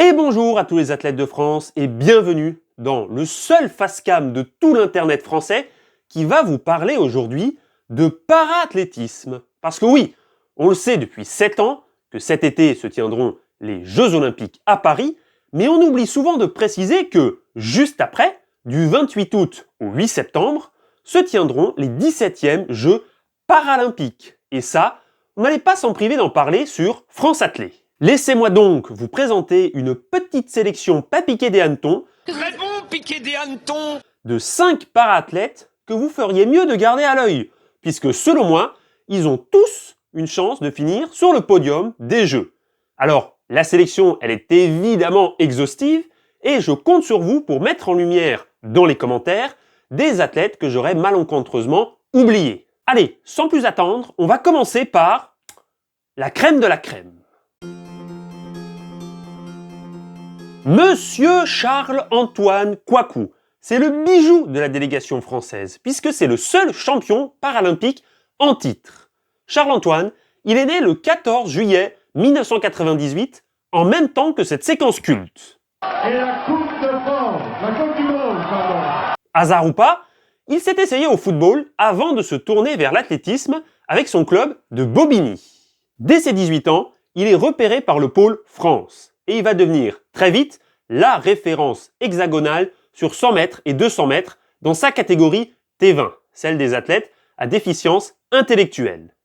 Et bonjour à tous les athlètes de France et bienvenue dans le seul face-cam de tout l'internet français qui va vous parler aujourd'hui de para-athlétisme. Parce que oui, on le sait depuis 7 ans que cet été se tiendront les Jeux Olympiques à Paris, mais on oublie souvent de préciser que, juste après, du 28 août au 8 septembre, se tiendront les 17e Jeux Paralympiques. Et ça, on n'allait pas s'en priver d'en parler sur France Athlé. Laissez-moi donc vous présenter une petite sélection pas piquée des hannetons. Très bon, piqué des hannetons. De 5 para-athlètes que vous feriez mieux de garder à l'œil, puisque selon moi, ils ont tous une chance de finir sur le podium des Jeux. Alors, la sélection, elle est évidemment exhaustive, et je compte sur vous pour mettre en lumière, dans les commentaires, des athlètes que j'aurais malencontreusement oubliés. Allez, sans plus attendre, on va commencer par la crème de la crème. Monsieur Charles-Antoine Kouakou, c'est le bijou de la délégation française, puisque c'est le seul champion paralympique en titre. Charles-Antoine, il est né le 14 juillet 1998, en même temps que cette séquence culte. Et la Coupe de France, la Coupe du Monde, pardon. Hasard ou pas, il s'est essayé au football avant de se tourner vers l'athlétisme avec son club de Bobigny. Dès ses 18 ans, il est repéré par le pôle France et il va devenir très vite la référence hexagonale sur 100 mètres et 200 mètres dans sa catégorie T20, celle des athlètes à déficience intellectuelle.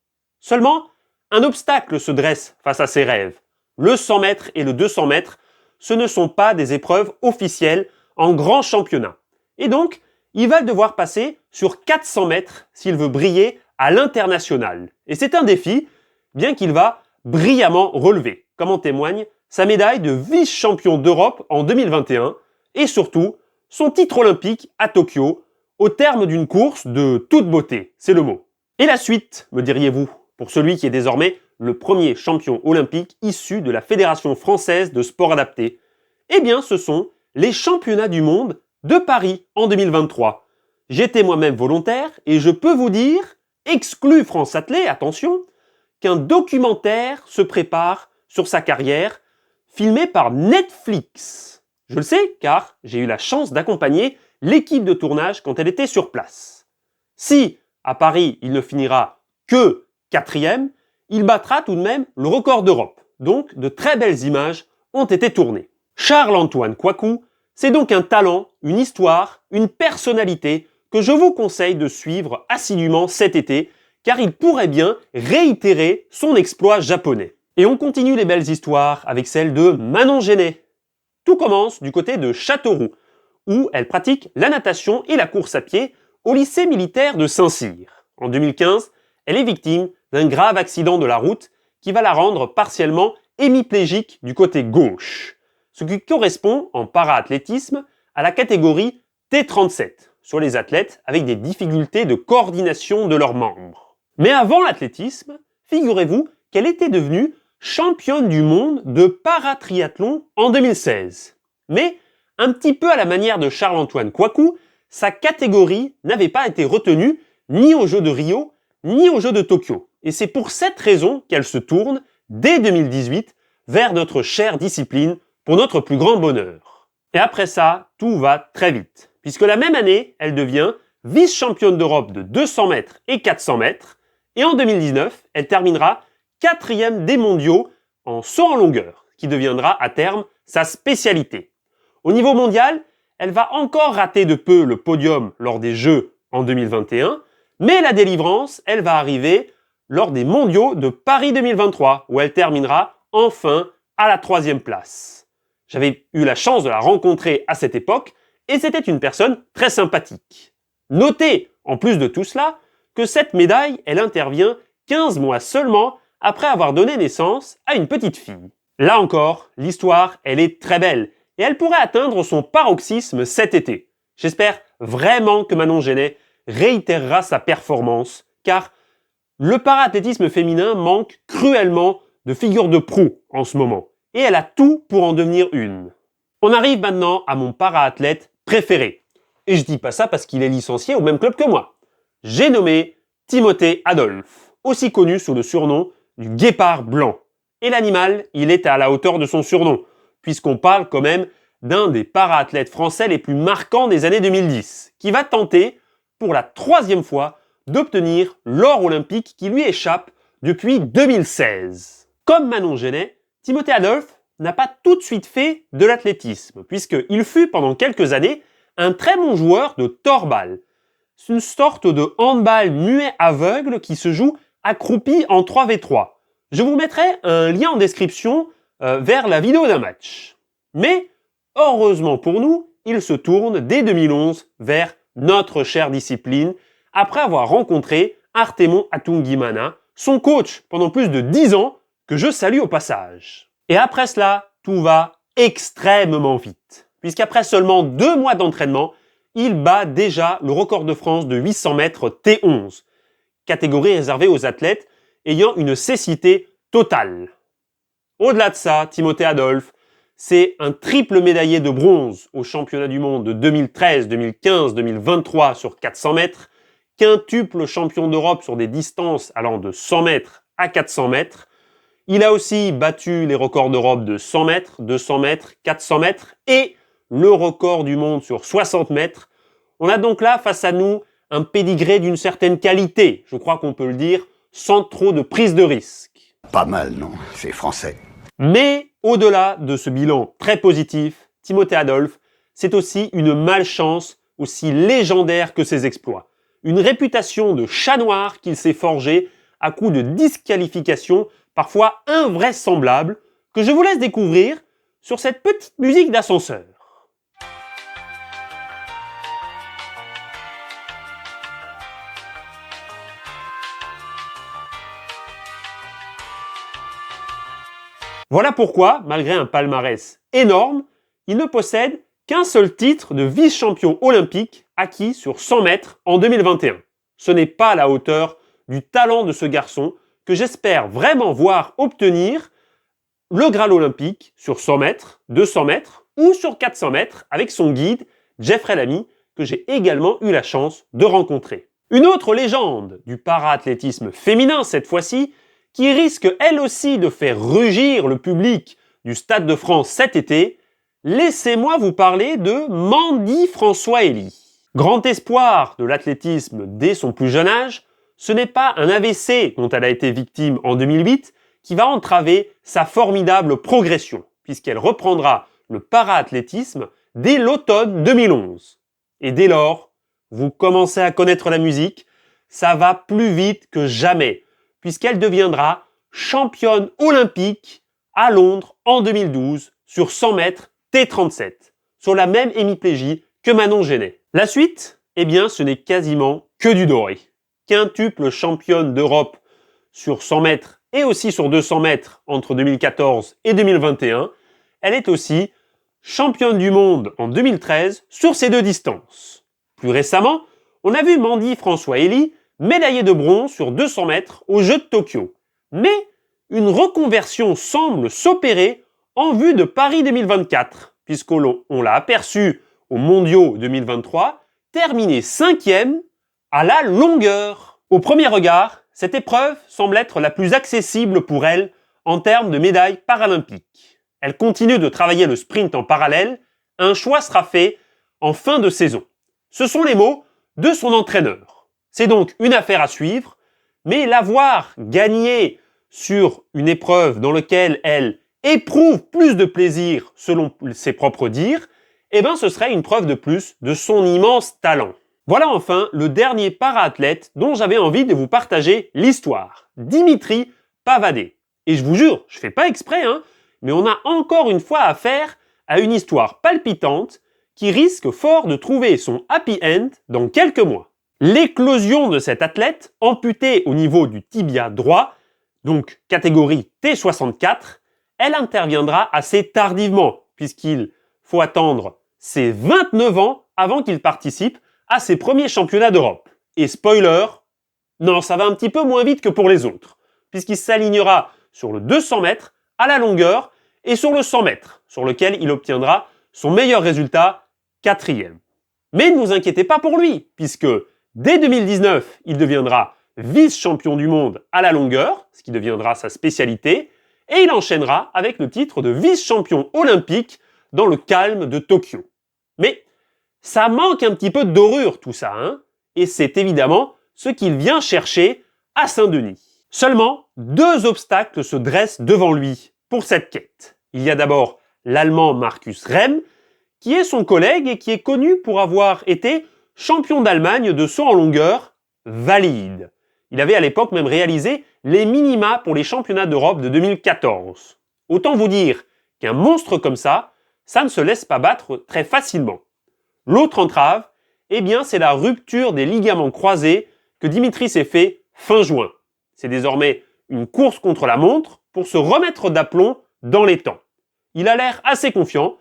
Seulement, un obstacle se dresse face à ses rêves. Le 100 mètres et le 200 mètres, ce ne sont pas des épreuves officielles en grand championnat. Et donc, il va devoir passer sur 400 mètres s'il veut briller à l'international. Et c'est un défi, bien qu'il va brillamment relever, comme en témoigne sa médaille de vice-champion d'Europe en 2021 et surtout son titre olympique à Tokyo au terme d'une course de toute beauté, c'est le mot. Et la suite, me diriez-vous, pour celui qui est désormais le premier champion olympique issu de la Fédération française de sport adapté? Eh bien, ce sont les championnats du monde de Paris en 2023. J'étais moi-même volontaire et je peux vous dire, exclu France Athlé, attention, qu'un documentaire se prépare sur sa carrière, filmé par Netflix. Je le sais car j'ai eu la chance d'accompagner l'équipe de tournage quand elle était sur place. Si, à Paris, il ne finira que 4e, il battra tout de même le record d'Europe. Donc, de très belles images ont été tournées. Charles-Antoine Kouakou, c'est donc un talent, une histoire, une personnalité que je vous conseille de suivre assidûment cet été, car il pourrait bien réitérer son exploit japonais. Et on continue les belles histoires avec celle de Manon Genet. Tout commence du côté de Châteauroux, où elle pratique la natation et la course à pied au lycée militaire de Saint-Cyr. En 2015, elle est victime d'un grave accident de la route qui va la rendre partiellement hémiplégique du côté gauche, ce qui correspond en para-athlétisme à la catégorie T37, sur les athlètes avec des difficultés de coordination de leurs membres. Mais avant l'athlétisme, figurez-vous qu'elle était devenue championne du monde de paratriathlon en 2016. Mais, un petit peu à la manière de Charles-Antoine Kouakou, sa catégorie n'avait pas été retenue ni aux Jeux de Rio, ni aux Jeux de Tokyo. Et c'est pour cette raison qu'elle se tourne, dès 2018, vers notre chère discipline pour notre plus grand bonheur. Et après ça, tout va très vite, puisque la même année, elle devient vice-championne d'Europe de 200 mètres et 400 mètres, et en 2019, elle terminera 4e des mondiaux en saut en longueur, qui deviendra à terme sa spécialité. Au niveau mondial, elle va encore rater de peu le podium lors des Jeux en 2021, mais la délivrance, elle va arriver lors des mondiaux de Paris 2023, où elle terminera enfin à la 3e place. J'avais eu la chance de la rencontrer à cette époque, et c'était une personne très sympathique. Notez, en plus de tout cela, que cette médaille, elle intervient 15 mois seulement après avoir donné naissance à une petite fille. Là encore, l'histoire, elle est très belle et elle pourrait atteindre son paroxysme cet été. J'espère vraiment que Manon Genet réitérera sa performance, car le para-athlétisme féminin manque cruellement de figures de proue en ce moment, et elle a tout pour en devenir une. On arrive maintenant à mon para-athlète préféré, et je dis pas ça parce qu'il est licencié au même club que moi. J'ai nommé Timothée Adolphe, aussi connu sous le surnom du guépard blanc. Et l'animal, il est à la hauteur de son surnom, puisqu'on parle quand même d'un des para-athlètes français les plus marquants des années 2010, qui va tenter, pour la 3e fois, d'obtenir l'or olympique qui lui échappe depuis 2016. Comme Manon Genet, Timothée Adolphe n'a pas tout de suite fait de l'athlétisme, puisqu'il fut pendant quelques années un très bon joueur de torbal. C'est une sorte de handball muet aveugle qui se joue accroupi en 3v3. Je vous mettrai un lien en description vers la vidéo d'un match. Mais, heureusement pour nous, il se tourne dès 2011 vers notre chère discipline, après avoir rencontré Artemon Atungimana, son coach pendant plus de 10 ans, que je salue au passage. Et après cela, tout va extrêmement vite, puisqu'après seulement 2 mois d'entraînement, il bat déjà le record de France de 800 mètres T11, catégorie réservée aux athlètes ayant une cécité totale. Au-delà de ça, Timothée Adolphe, c'est un triple médaillé de bronze aux championnats du monde de 2013, 2015, 2023 sur 400 mètres, quintuple champion d'Europe sur des distances allant de 100 mètres à 400 mètres. Il a aussi battu les records d'Europe de 100 mètres, 200 mètres, 400 mètres et le record du monde sur 60 mètres. On a donc là face à nous un pédigré d'une certaine qualité, je crois qu'on peut le dire, sans trop de prise de risque. Pas mal, non? C'est français. Mais au-delà de ce bilan très positif, Timothée Adolphe, c'est aussi une malchance aussi légendaire que ses exploits. Une réputation de chat noir qu'il s'est forgée à coup de disqualifications parfois invraisemblables que je vous laisse découvrir sur cette petite musique d'ascenseur. Voilà pourquoi, malgré un palmarès énorme, il ne possède qu'un seul titre de vice-champion olympique acquis sur 100 mètres en 2021. Ce n'est pas à la hauteur du talent de ce garçon que j'espère vraiment voir obtenir le Graal olympique sur 100 mètres, 200 mètres ou sur 400 mètres avec son guide Jeffrey Lamy que j'ai également eu la chance de rencontrer. Une autre légende du para-athlétisme féminin cette fois-ci, qui risque elle aussi de faire rugir le public du Stade de France cet été, laissez-moi vous parler de Mandy François-Hélie. Grand espoir de l'athlétisme dès son plus jeune âge, ce n'est pas un AVC dont elle a été victime en 2008 qui va entraver sa formidable progression, puisqu'elle reprendra le para-athlétisme dès l'automne 2011. Et dès lors, vous commencez à connaître la musique, ça va plus vite que jamais, puisqu'elle deviendra championne olympique à Londres en 2012 sur 100 mètres T37, sur la même hémiplégie que Manon Genet. La suite, eh bien, ce n'est quasiment que du doré. Quintuple championne d'Europe sur 100 mètres et aussi sur 200 mètres entre 2014 et 2021, elle est aussi championne du monde en 2013 sur ces deux distances. Plus récemment, on a vu Mandy François-Hélie médaillée de bronze sur 200 mètres aux Jeux de Tokyo. Mais une reconversion semble s'opérer en vue de Paris 2024, puisqu'on l'a aperçu aux Mondiaux 2023, terminé 5e à la longueur. Au premier regard, cette épreuve semble être la plus accessible pour elle en termes de médailles paralympiques. Elle continue de travailler le sprint en parallèle, un choix sera fait en fin de saison. Ce sont les mots de son entraîneur. C'est donc une affaire à suivre, mais l'avoir gagnée sur une épreuve dans laquelle elle éprouve plus de plaisir selon ses propres dires, eh ben ce serait une preuve de plus de son immense talent. Voilà enfin le dernier para-athlète dont j'avais envie de vous partager l'histoire, Dimitri Pavadé. Et je vous jure, je fais pas exprès, mais on a encore une fois affaire à une histoire palpitante qui risque fort de trouver son happy end dans quelques mois. L'éclosion de cet athlète, amputé au niveau du tibia droit, donc catégorie T64, elle interviendra assez tardivement, puisqu'il faut attendre ses 29 ans avant qu'il participe à ses premiers championnats d'Europe. Et spoiler, non, ça va un petit peu moins vite que pour les autres, puisqu'il s'alignera sur le 200 mètres à la longueur et sur le 100 mètres, sur lequel il obtiendra son meilleur résultat, 4e. Mais ne vous inquiétez pas pour lui, puisque dès 2019, il deviendra vice-champion du monde à la longueur, ce qui deviendra sa spécialité, et il enchaînera avec le titre de vice-champion olympique dans le calme de Tokyo. Mais ça manque un petit peu de dorure tout ça, hein, et c'est évidemment ce qu'il vient chercher à Saint-Denis. Seulement, 2 obstacles se dressent devant lui pour cette quête. Il y a d'abord l'Allemand Markus Rehm, qui est son collègue et qui est connu pour avoir été champion d'Allemagne de saut en longueur valide. Il avait à l'époque même réalisé les minima pour les championnats d'Europe de 2014. Autant vous dire qu'un monstre comme ça ne se laisse pas battre très facilement. L'autre entrave, eh bien, c'est la rupture des ligaments croisés que Dimitri s'est fait fin juin. C'est désormais une course contre la montre pour se remettre d'aplomb dans les temps. Il a l'air assez confiant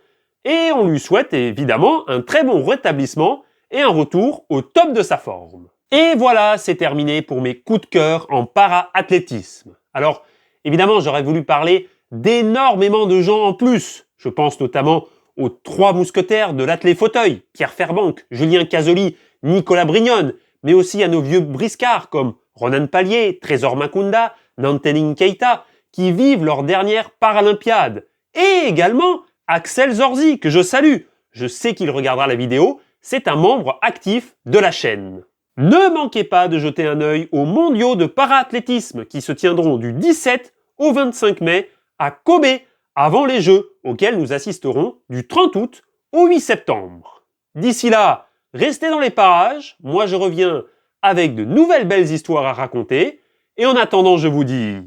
et on lui souhaite évidemment un très bon rétablissement et un retour au top de sa forme. Et voilà, c'est terminé pour mes coups de cœur en para-athlétisme. Alors, évidemment, j'aurais voulu parler d'énormément de gens en plus. Je pense notamment aux 3 mousquetaires de l'athlé fauteuil, Pierre Fairbank, Julien Casoli, Nicolas Brignone, mais aussi à nos vieux briscards comme Ronan Pallier, Trésor Makunda, Nantening Keita, qui vivent leur dernière Paralympiade. Et également Axel Zorzi, que je salue. Je sais qu'il regardera la vidéo, c'est un membre actif de la chaîne. Ne manquez pas de jeter un œil aux mondiaux de para-athlétisme qui se tiendront du 17 au 25 mai à Kobe, avant les Jeux, auxquels nous assisterons du 30 août au 8 septembre. D'ici là, restez dans les parages, moi je reviens avec de nouvelles belles histoires à raconter, et en attendant je vous dis